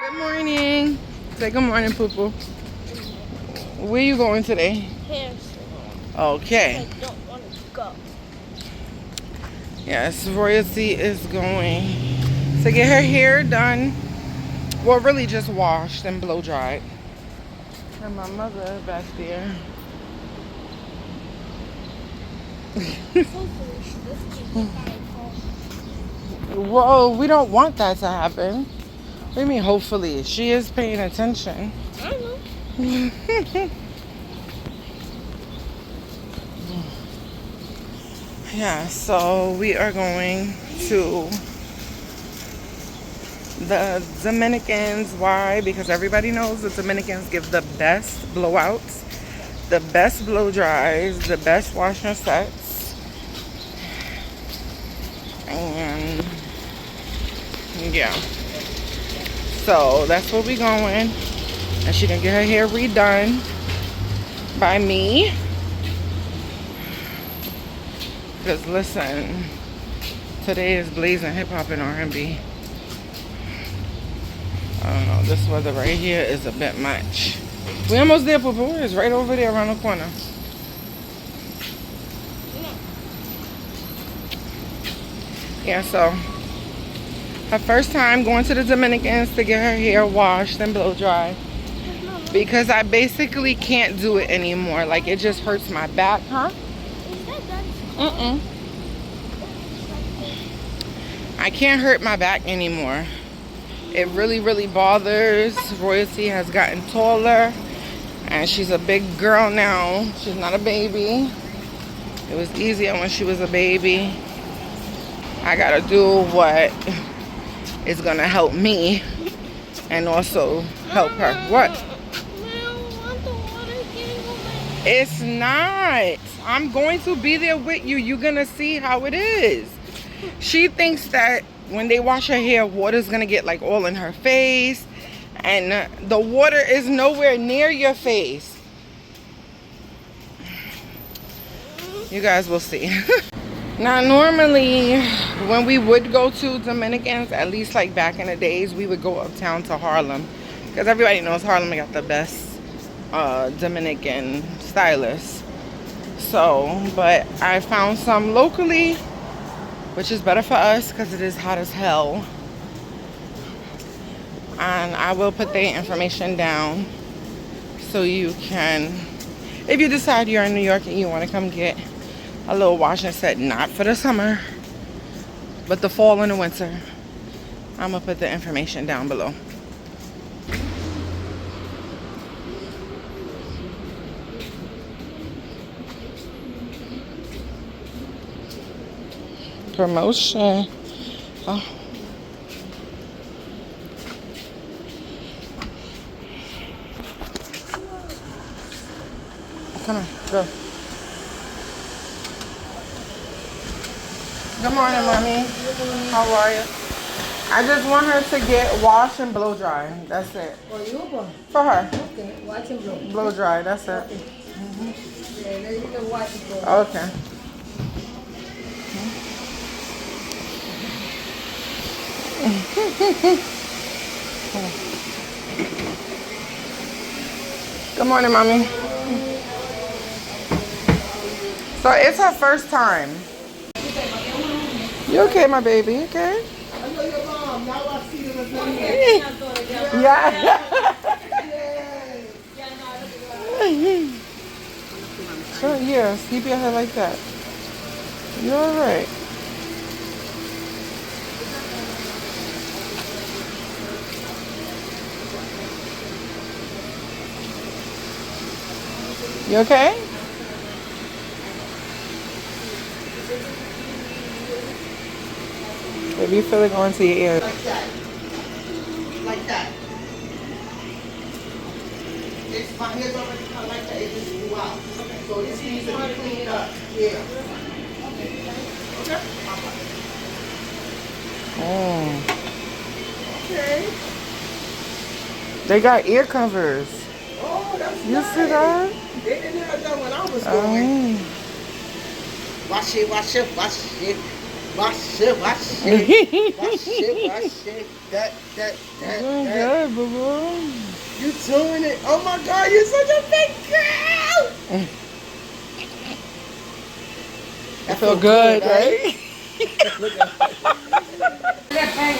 Good morning. Say good morning, Poo Poo. Where you going today? Hair salon. Okay. I don't want to go. Yes, Royalty is going to get her hair done. Well, really just washed and blow dried. And my mother back there. Whoa, we don't want that to happen. What do you mean, hopefully? She is paying attention. I know. Yeah, so we are going to the Dominicans. Why? Because everybody knows the Dominicans give the best blowouts, the best blow dries, the best washing sets. And yeah. So that's where we going. And she gonna get her hair redone by me. Because listen, today is blazing hip hop and R&B. I don't know, this weather right here is a bit much. We almost there, Poo Poo. It's right over there around the corner. Yeah, so her first time going to the Dominicans to get her hair washed and blow dry. Because I basically can't do it anymore. Like, it just hurts my back, huh? I can't hurt my back anymore. It really bothers. Royalty has gotten taller and she's a big girl now. She's not a baby. It was easier when she was a baby. I gotta do what is gonna help me and also help her. What? It's not. I'm going to be there with you. You're gonna see how it is. She thinks that when they wash her hair, water's gonna get like all in her face, and the water is nowhere near your face. You guys will see. Now, normally when we would go to Dominicans, at least like back in the days, we would go uptown to Harlem, because everybody knows Harlem got the best Dominican stylists. So, but I found some locally, which is better for us because it is hot as hell. And I will put their information down so you can, if you decide you're in New York and you want to come get a little washing set, not for the summer, but the fall and the winter, I'm gonna put the information down below. Promotion. Oh. Come on, go. Good morning, Mommy. How are you? I just want her to get wash and blow dry. That's it. For you, boy? For her. Okay, watch and blow. Blow dry, that's it. Okay. Yeah, now you can watch it blow. Okay. Good morning, Mommy. So it's her first time. You okay, my baby? You okay? I know your mom. Now I see you again. Yeah. Sure, yes. Keep your head like that. You're all right. You okay? If you feel it going to your ear. Like that. Like that. It's, my hair's already cut like that. It just grew out. So this needs to be cleaned up. Yeah. Okay. Okay. They got ear covers. Oh, that's You nice. see that? They didn't have that when I was going. Wash it, wash it, wash it. Wash it, wash it. Wash it, wash it. That. Good, boo boo. You doing it. Oh my God, you're such a big girl. I feel good, right? Look at that.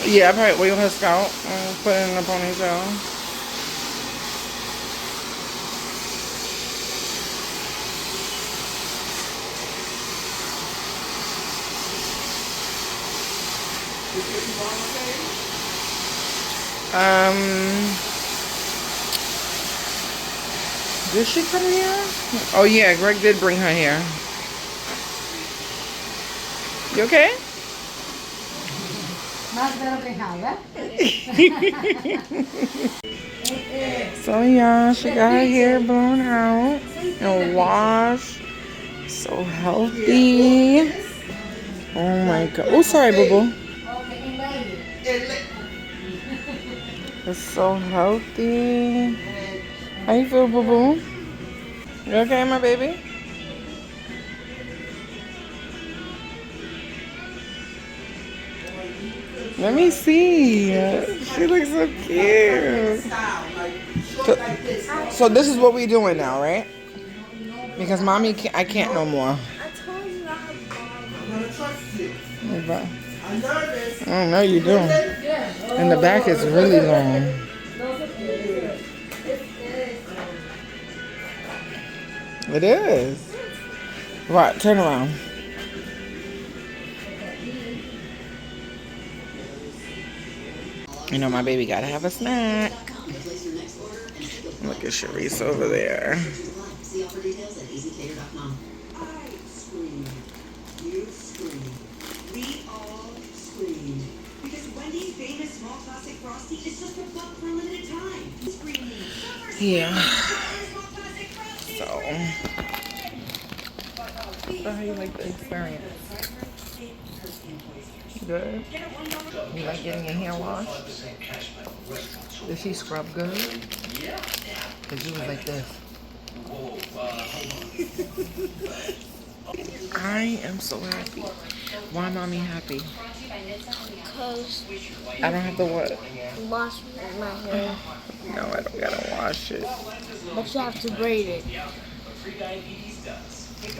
Yeah, I probably oil her scalp and put it in a ponytail. Did she come here? Oh yeah, Greg did bring her here. You okay? So yeah, she got her hair blown out and washed. So healthy. Oh my God. Oh, sorry, boo boo. It's so healthy. How you feel, boo boo? You okay, my baby? Let me see. She looks so cute. So this is what we doing now, right? Because mommy, I can't no more. I told you I have But I know you do. And the back is really long. It is. Right, turn around. You know my baby gotta have a snack. Look at Sharice over there. Yeah. So how you like the experience? Good? You like getting your hair washed? Did she scrub good? Because you was like this. I am so happy. Why mommy happy? because I don't have to what? wash my hair. No, I don't gotta wash it. But you have to braid it.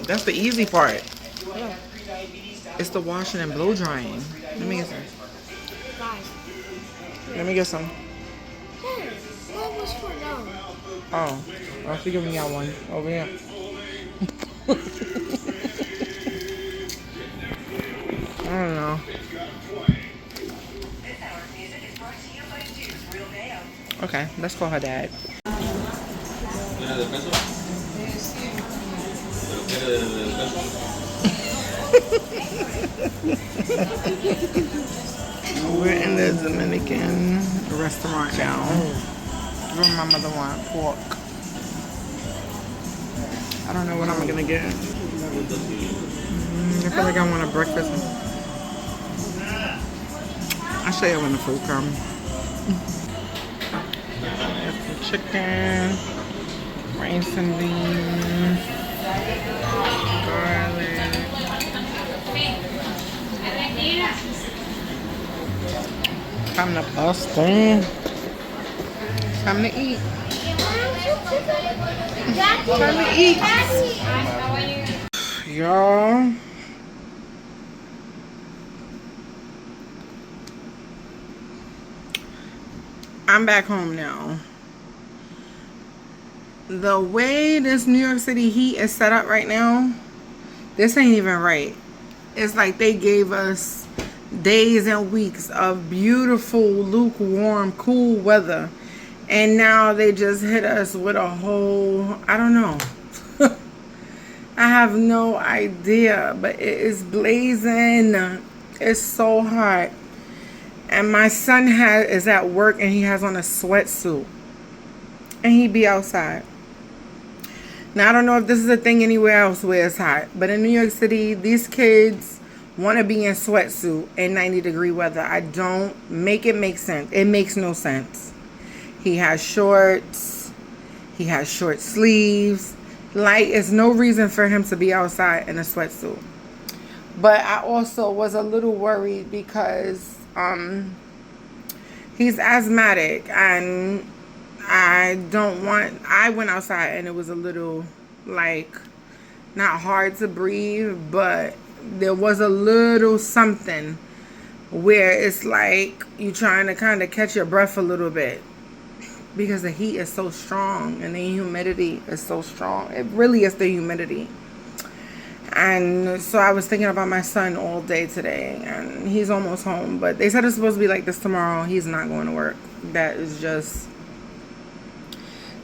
That's the easy part. Yeah. It's the washing and blow drying. Let me get some. Guys. Let me get some. Hey, what was for now? Oh, she giving y'all one over here. I don't know. Okay, let's call her dad. We're in the Dominican restaurant now. Where my mother wants pork. I don't know what I'm gonna get. I feel like I want a breakfast. I'll show you when the food comes. There's some chicken, rice and beans, garlic. Time to bust in. Time to eat. Time to eat. Y'all. I'm back home now. The way this New York City heat is set up right now, this ain't even right. It's like they gave us days and weeks of beautiful, lukewarm, cool weather. And now they just hit us with a whole, I don't know. I have no idea, but it is blazing It's so hot. And my son is at work and he has on a sweatsuit. And he be outside. Now, I don't know if this is a thing anywhere else where it's hot. But in New York City, these kids want to be in sweatsuit in 90-degree weather. I don't make it make sense. It makes no sense. He has shorts. He has short sleeves. Like, it's no reason for him to be outside in a sweatsuit. But I also was a little worried because he's asthmatic and I went outside and it was a little, like, not hard to breathe, but there was a little something where it's like you trying to kind of catch your breath a little bit because the heat is so strong and the humidity is so strong. It really is the humidity. And so I was thinking about my son all day today, and he's almost home, but they said it's supposed to be like this tomorrow. He's not going to work.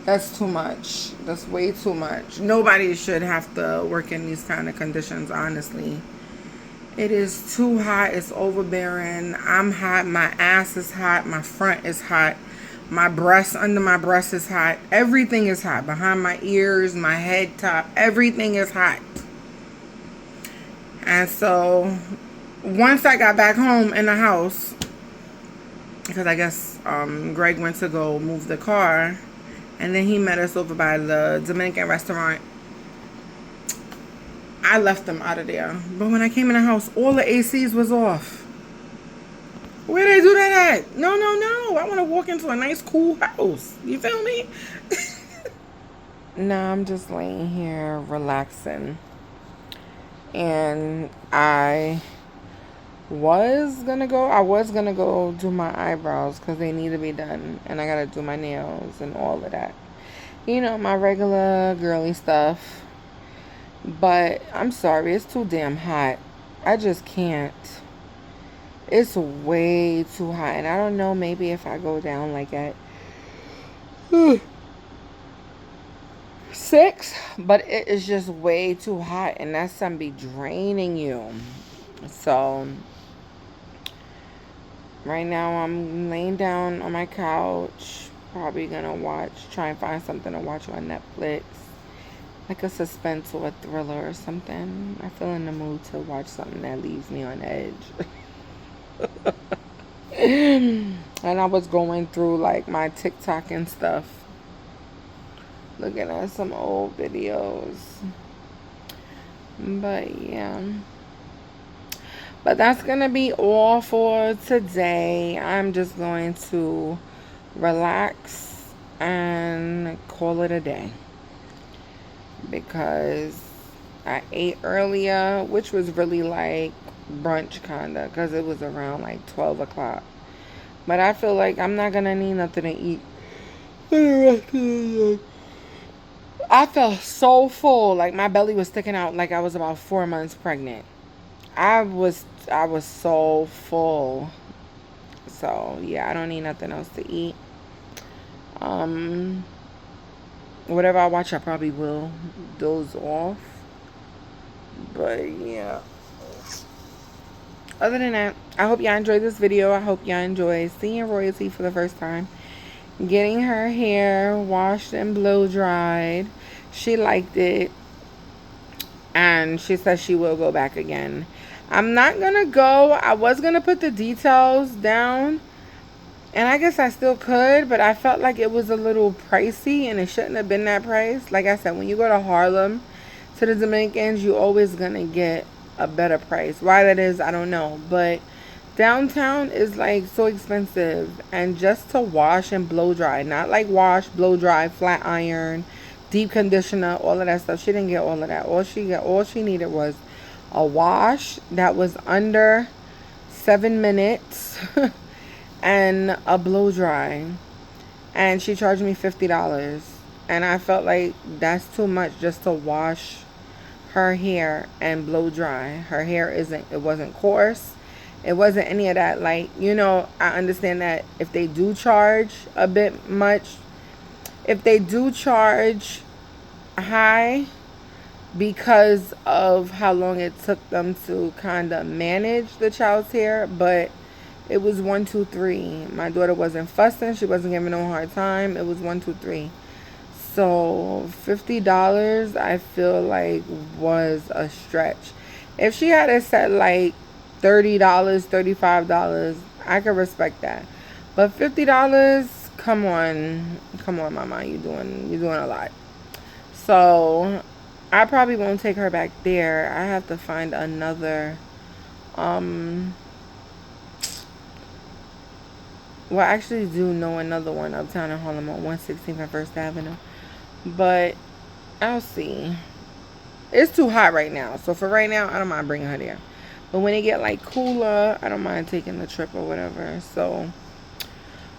That's too much. That's way too much. Nobody should have to work in these kind of conditions, honestly. It is too hot. It's overbearing. I'm hot. My ass is hot. My front is hot. My breast, under my breast is hot. Everything is hot. Behind my ears, my head top, everything is hot. And so once I got back home in the house, because I guess Greg went to go move the car, and then he met us over by the Dominican restaurant. I left them out of there. But when I came in the house, all the ACs was off. Where they do that at? No. I want to walk into a nice, cool house. You feel me? Nah, I'm just laying here relaxing. And I was gonna go do my eyebrows because they need to be done, and I gotta do my nails and all of that, you know, my regular girly stuff. But I'm sorry, it's too damn hot. I just can't. It's way too hot, and I don't know, maybe if I go down like at 6, but it is just way too hot, and that sun be draining you. So right now I'm laying down on my couch, probably gonna try and find something to watch on Netflix, like a suspense or a thriller or something. I feel in the mood to watch something that leaves me on edge. And I was going through like my TikTok and stuff, looking at some old videos. But yeah. But that's going to be all for today. I'm just going to relax and call it a day. Because I ate earlier, which was really like brunch kind of, because it was around like 12 o'clock. But I feel like I'm not going to need nothing to eat for the rest of the day. I felt so full, like my belly was sticking out like I was about 4 months pregnant. I was so full. So yeah, I don't need nothing else to eat. Whatever I watch, I probably will doze off. But yeah. Other than that, I hope y'all enjoyed this video. I hope y'all enjoyed seeing Royalty for the first time, getting her hair washed and blow dried. She liked it, and she says she will go back again. I'm not gonna go. I was gonna put the details down, and I guess I still could, but I felt like it was a little pricey, and it shouldn't have been that price. Like I said, when you go to Harlem, to the Dominicans, you always gonna get a better price. Why that is, I don't know, but downtown is like so expensive. And just to wash and blow dry, not like wash, blow dry, flat iron, deep conditioner, all of that stuff, she didn't get all of that. All she needed was a wash that was under 7 minutes and a blow dry, and she charged me $50. And I felt like that's too much just to wash her hair and blow dry. Her hair wasn't coarse, it wasn't any of that. Like, you know, I understand that if they do charge a bit much, if they do charge high, because of how long it took them to kind of manage the child's hair. But it was 1, 2, 3. My daughter wasn't fussing. She wasn't giving no hard time. It was 1, 2, 3. So $50, I feel like, was a stretch. If she had said like $30, $35, I could respect that. But $50, come on, mama, you doing a lot. So I probably won't take her back there. I have to find another. Well, I actually do know another one uptown in Harlem on 116th and First Avenue. But I'll see. It's too hot right now. So for right now, I don't mind bringing her there. But when it get like cooler, I don't mind taking the trip or whatever. So,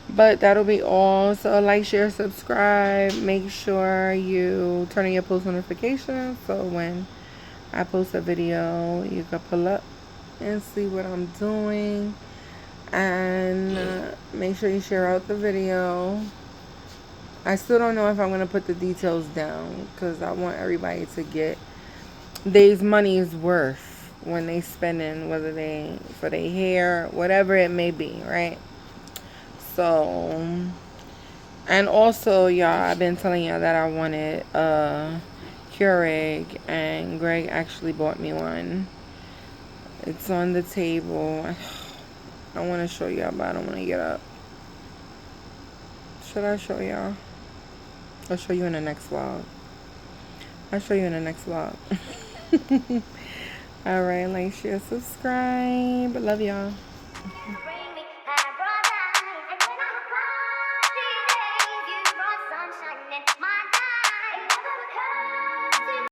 but that'll be all. So like, share, subscribe. Make sure you turn on your post notifications. So when I post a video, you can pull up and see what I'm doing. And make sure you share out the video. I still don't know if I'm going to put the details down, because I want everybody to get these money's worth when they spending, whether they for their hair, whatever it may be, right? So, and also, y'all, I've been telling y'all that I wanted a Keurig, and Greg actually bought me one. It's on the table. I want to show y'all, but I don't want to get up. Should I show y'all? I'll show you in the next vlog. I'll show you in the next vlog. Alright, like, share, subscribe. Love y'all.